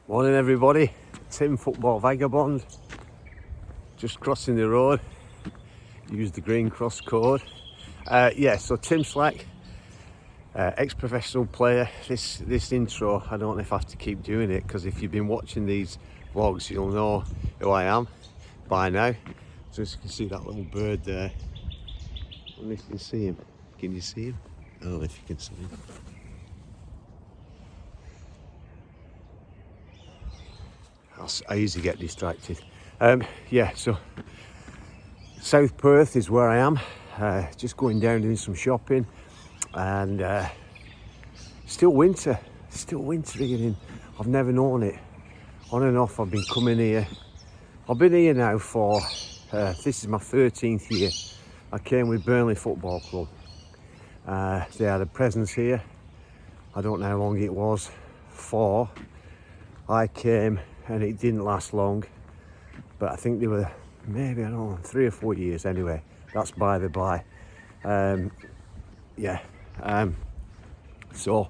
Morning everybody, Tim Football Vagabond, just crossing the road, use the green cross code. So Tim Slack, ex-professional player. This intro, I don't know if I have to keep doing it, because if you've been watching these vlogs you'll know who I am by now. So as you can see that little bird there, I don't know if you can see him. Can you see him? I don't know if you can see him. I usually get distracted. So South Perth is where I am. Just going down doing some shopping, and still winter. Still wintering. I've never known it. On and off, I've been coming here. I've been here now for this is my 13th year. I came with Burnley Football Club. They had a presence here. I don't know how long it was for. I came and it didn't last long, but I think they were maybe, I don't know, 3 or 4 years anyway. That's by the by. So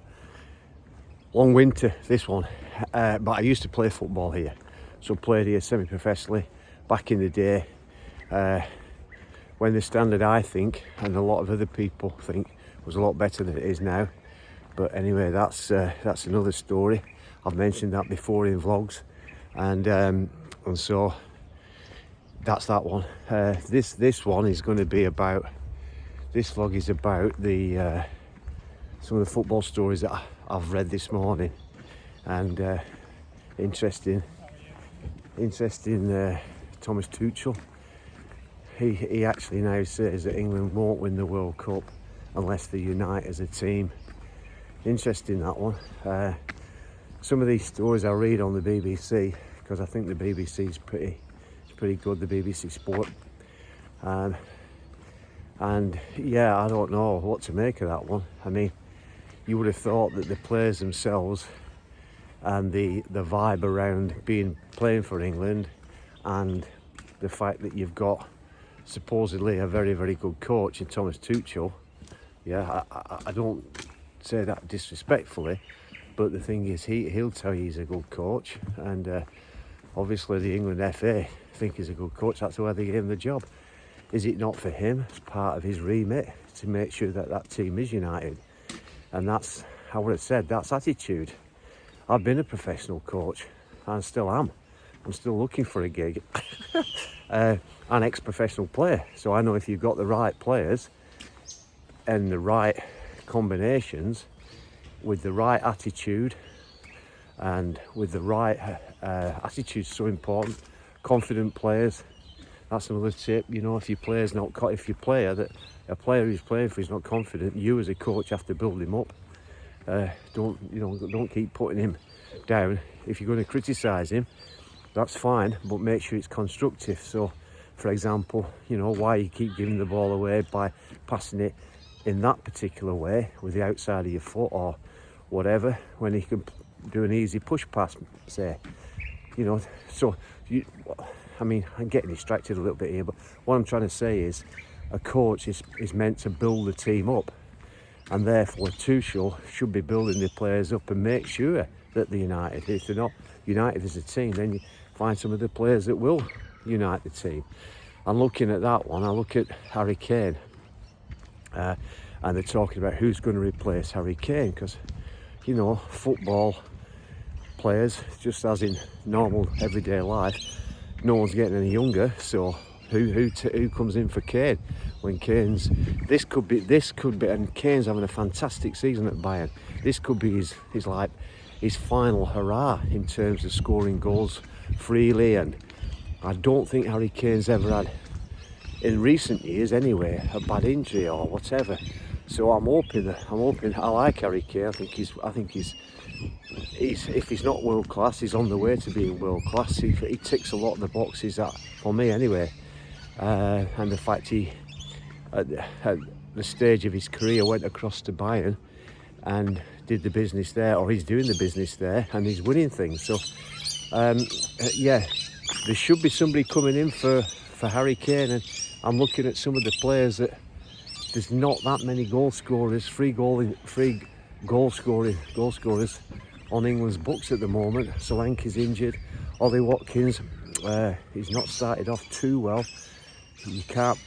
long winter this one, but I used to play football here, so played here semi-professionally back in the day, when the standard, I think, and a lot of other people think, was a lot better than it is now. But anyway, that's another story. I've mentioned that before in vlogs, and so that's that one. This one is going to be about. This vlog is about the some of the football stories that I've read this morning, and interesting. Thomas Tuchel. He actually now says that England won't win the World Cup unless they unite as a team. Interesting, that one. Some of these stories I read on the BBC, because I think the BBC is pretty good, the BBC Sport. And yeah, I don't know what to make of that one. I mean, you would have thought that the players themselves and the vibe around playing for England, and the fact that you've got supposedly a very, very good coach in Thomas Tuchel. Yeah, I don't say that disrespectfully, but the thing is, he'll tell you he's a good coach, and obviously the England FA think he's a good coach. That's why they gave him the job. Is it not for him? It's part of his remit to make sure that team is united, and that's, I would have said, that's attitude. I've been a professional coach, and still am. I'm still looking for a gig. An ex-professional player, so I know if you've got the right players and the right combinations, with the right attitude, and with the right attitude, so important. Confident players, that's another tip. You know, if a player who's playing for is not confident, you as a coach have to build him up. Don't keep putting him down. If you're going to criticise him, that's fine, but make sure it's constructive. So, for example, why you keep giving the ball away by passing it in that particular way with the outside of your foot or whatever, when you can do an easy push pass, say. I'm getting distracted a little bit here, but what I'm trying to say is a coach is meant to build the team up, and therefore Tuchel should be building the players up and make sure that they're united. If they're not united as a team, then you find some of the players that will unite the team. I'm looking at that one. I look at Harry Kane, and they're talking about who's going to replace Harry Kane, because football players, just as in normal everyday life, no one's getting any younger. So who comes in for Kane when this could be, and Kane's having a fantastic season at Bayern. This could be his final hurrah in terms of scoring goals freely, and I don't think Harry Kane's ever had, in recent years anyway, a bad injury or whatever. So I'm hoping. I like Harry Kane. I think he's if he's not world class, he's on the way to being world class. He ticks a lot of the boxes for me anyway. And the fact he, at the stage of his career, went across to Bayern and did the business there, or he's doing the business there, and he's winning things. So there should be somebody coming in for Harry Kane, and I'm looking at some of the players that there's not that many goal scorers, free goal scorers on England's books at the moment. Solanke's injured. Ollie Watkins, he's not started off too well. You can't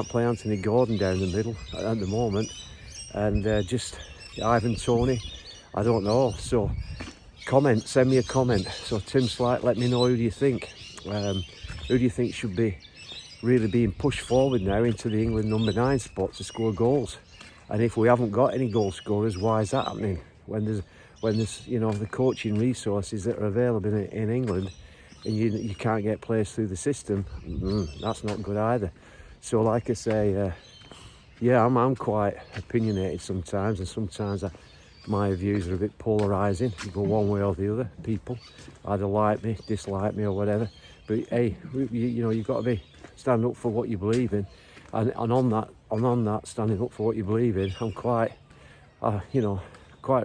play Anthony Gordon down the middle at the moment. And just Ivan Toney, I don't know. So send me a comment. So Tim Slight, let me know, who do you think? Who do you think should be really being pushed forward now into the England number 9 spot to score goals? And if we haven't got any goal scorers, why is that happening? When there's the coaching resources that are available in England, and you can't get players through the system, that's not good either. So like I say, I'm quite opinionated sometimes, and sometimes my views are a bit polarising. You go one way or the other. People either like me, dislike me, or whatever. But hey, you've got to stand up for what you believe in, and on that standing up for what you believe in, I'm quite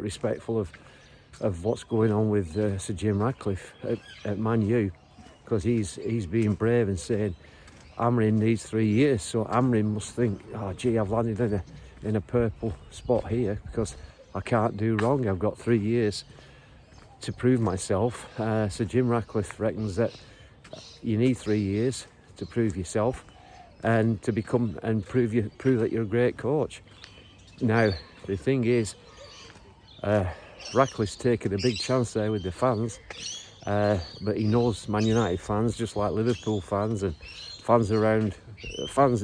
respectful of what's going on with Sir Jim Ratcliffe at Man U, because he's being brave and saying Amorim needs 3 years. So Amorim must think, oh gee, I've landed in a purple spot here because I can't do wrong. I've got 3 years to prove myself. So Jim Ratcliffe reckons that you need 3 years to prove yourself and to become and prove that you're a great coach. Now the thing is, Ratcliffe's taken a big chance there with the fans, but he knows Man United fans, just like Liverpool fans and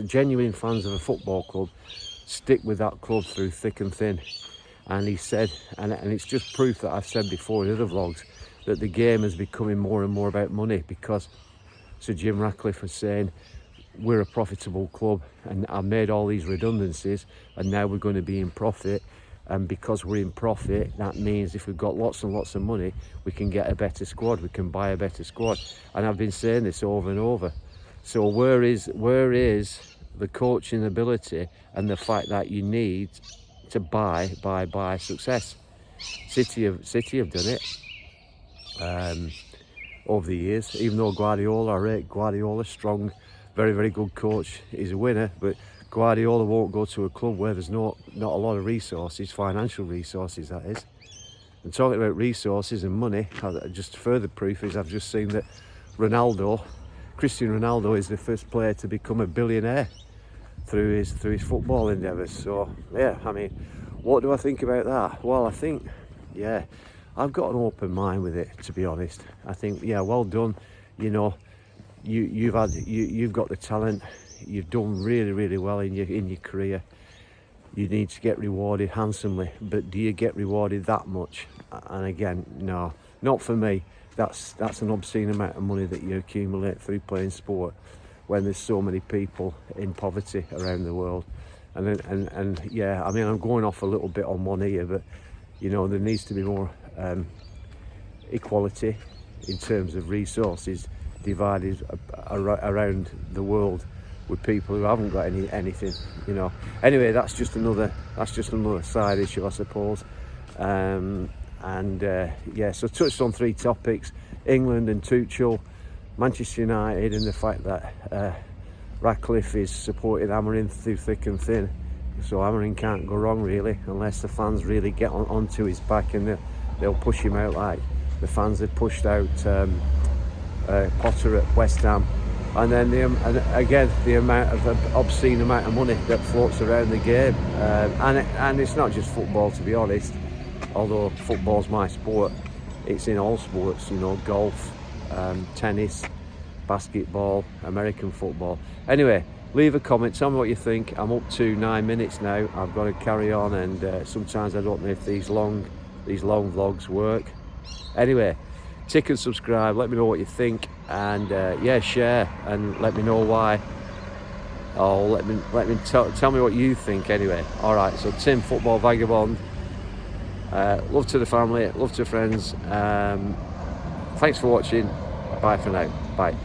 genuine fans of a football club, stick with that club through thick and thin. And he said, and it's just proof that I've said before in other vlogs, that the game is becoming more and more about money, because Sir Jim Ratcliffe was saying, we're a profitable club and I made all these redundancies and now we're going to be in profit. And because we're in profit, that means if we've got lots and lots of money, we can get a better squad, we can buy a better squad. And I've been saying this over and over. So where is the coaching ability and the fact that you need to buy success? City have done it over the years. Even though I rate Guardiola strong, very, very good coach, he's a winner, but Guardiola won't go to a club where there's not a lot of resources, financial resources that is. And talking about resources and money, just further proof is I've just seen that Cristiano Ronaldo is the first player to become a billionaire through his football endeavours. So yeah, I mean, what do I think about that? Well, I think, I've got an open mind with it, to be honest. I think, well done. You've got the talent. You've done really, really well in your career. You need to get rewarded handsomely, but do you get rewarded that much? And again, no, not for me. That's an obscene amount of money that you accumulate through playing sport when there's so many people in poverty around the world. And I mean, I'm going off a little bit on one ear, but there needs to be more equality in terms of resources divided around the world with people who haven't got anything. Anyway, that's just another side issue, I suppose. So touched on 3 topics: England and Tuchel, Manchester United, and the fact that Ratcliffe is supporting Amorim through thick and thin. So Amorim can't go wrong really, unless the fans really get onto his back, and they'll push him out like the fans had pushed out Potter at West Ham. And then the obscene amount of money that floats around the game, and it's not just football, to be honest. Although football's my sport, it's in all sports. Golf, tennis, basketball, American football. Anyway, leave a comment, tell me what you think. I'm up to 9 minutes now. I've got to carry on, and sometimes I don't know if these long vlogs work. Anyway, tick and subscribe, let me know what you think, and share and let me know why, or let me tell me what you think. Anyway, all right, so Tim, Football Vagabond, love to the family, love to friends, thanks for watching, bye for now, bye.